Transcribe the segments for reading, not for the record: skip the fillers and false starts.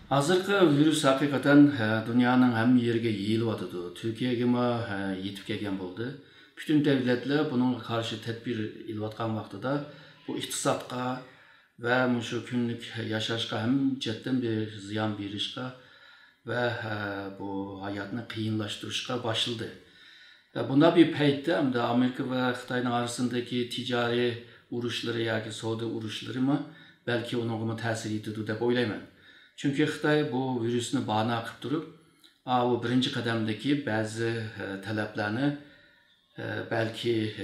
Hazırkı virüs hakikaten dünyanın hem yerine yayılıp Türkiye'ye yetip kelgen boldu. Bütün devletler bunun karşı tedbir ilatkan vaxtıda bu iktisatqa ve şu günlük yaşaşqa hem cidden bir ziyan berişqa ve bu hayatını kıyınlaştırışqa başladı. Bunda bir peytte hem de Amerika ve Xitayning arasındaki ticari uruşları yoki savdo uruşları mı belki onun ta'sir etdi deb o'ylayman. Çünkü Xitay bu virüsünü bahane qilib turib, bu birinci qadamdagi ba'zi talablarni belki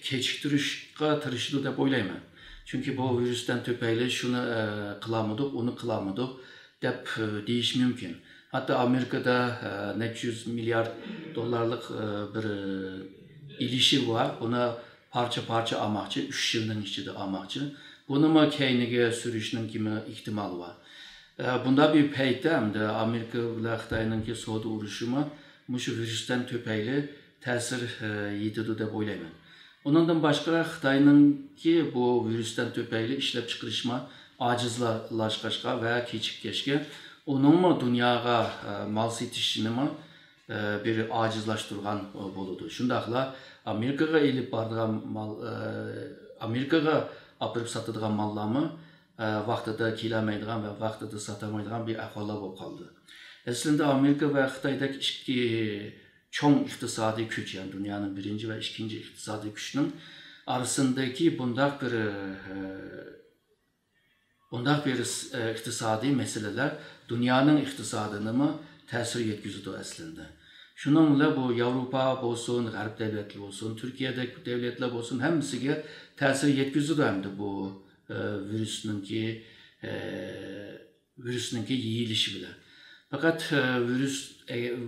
kechiktirishga tirishdi deb o'ylayman. Çünkü bu virüsten tüpeyle şunu kılamadık, onu kılamadık deb deyish mümkün. Hatta Amerika'da neç yüz milyar dolarlık bir ilişi var. Buna parça parça almakçı, 3 yılın içinde almakçı. Bunu mu keyniga sürüşünün kimi ihtimali var. Bunda bir peyte hem de Amerika ve Xitay'nınki savdo uruşuma şu virüsten tüpeyle tesir yetidi deb o'ylayman. Ondan başka Xitay'nınki bu virüsten tüpeyle işlep çıkarışma acizlaşqaşqa ve keçikkeşke onun mu dünyaya mal setişini mi bir acizlaştırgan boludu. Şundaqla Amerika'ya elip bardıgan mal, Amerika'ya apırıp satıdığan mallarımı vaxtıda kilamaydigan ve vaxtıda satamaydigan bir ahvallar bolup kaldı. Aslında Amerika ve Xitay'daki iki çoğun iktisadi güç, yani dünyanın birinci ve ikinci iktisadi güçünün arasındaki bundak bir iktisadi meseleler dünyanın iktisadını mı tesir yetkizdi aslında. Şununla bu Avrupa olsun, Garip devletler olsun, Türkiye'deki devletler olsun hemsiga tesir yetkizdi hem de bu virüsünki yiyilişi bile. Fakat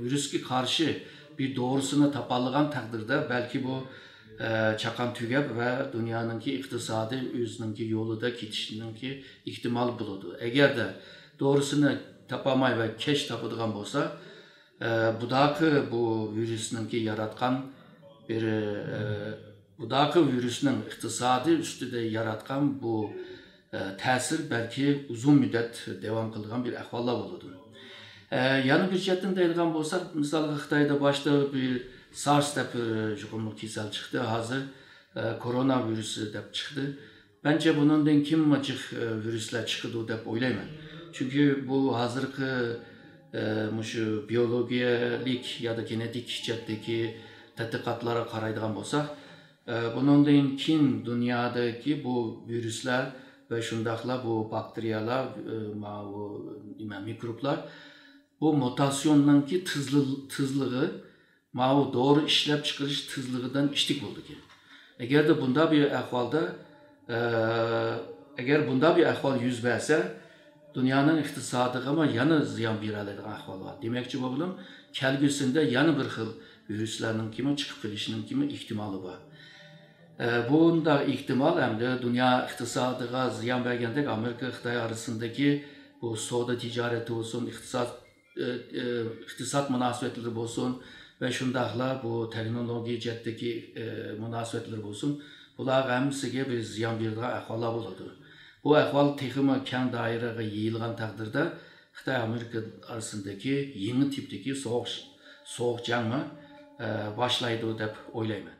virüske karşı bir doğrusunu tapalığan takdirde belki bu çakan tügep ve dünyanınki iktisadi özününki yolu da ketişinninki ihtimal buludu. Eğer de doğrusunu tapamay ve keş tapıdığan olsa bu virüsününki yaratkan bir budaki virüsünün iktisadi üstüde yaratkan bu tesir belki uzun müddet devam kılgan bir ahvallar buludu. Yani bir cihetten deyilgan bolsak, misal Xitayda başta bir SARS deb juqumluq kesel çıktı, hazır koronavirüsü deb çıktı. Bence bundan kim macık virüsler çıkıdı deb o'ylayman. Çünkü bu hazırkı şu biyologiyalik ya da genetik cihetteki tədqiqatlara qaraydigan bolsak, bundan kim dünyadaki bu virüsler ve şundaqla bu bakteriyalar, mikroplar bu mutasyonunki tızlığı doğru işlep çıkarış tızlığından iştik oldu ki. Eğer bunda bir ahval yüz verse dünyanın iktisadıga ama yana ziyan beradigan ahval var. Demekçi bo'ldim, kelgusinde yana bir xil virüslerinin kimi çıkıp gelişinin kimi ihtimali var. Bunda ihtimal hem de dünya iktisadıga ziyan bergendek Amerika Xitay arasındaki bu savdo ticareti olsun, iktisat münasebetleri olsun ve şundaqla bu teknoloji cihetteki münasebetler olsun. Bular hemsiga bir ziyan beradigan ahvallar boludu. Bu ahval texmi keng dairega yayılgan takdirde Xitay Amerika arasındaki yeni tipdeki soğuk jangni başlaydı deb o'ylayman.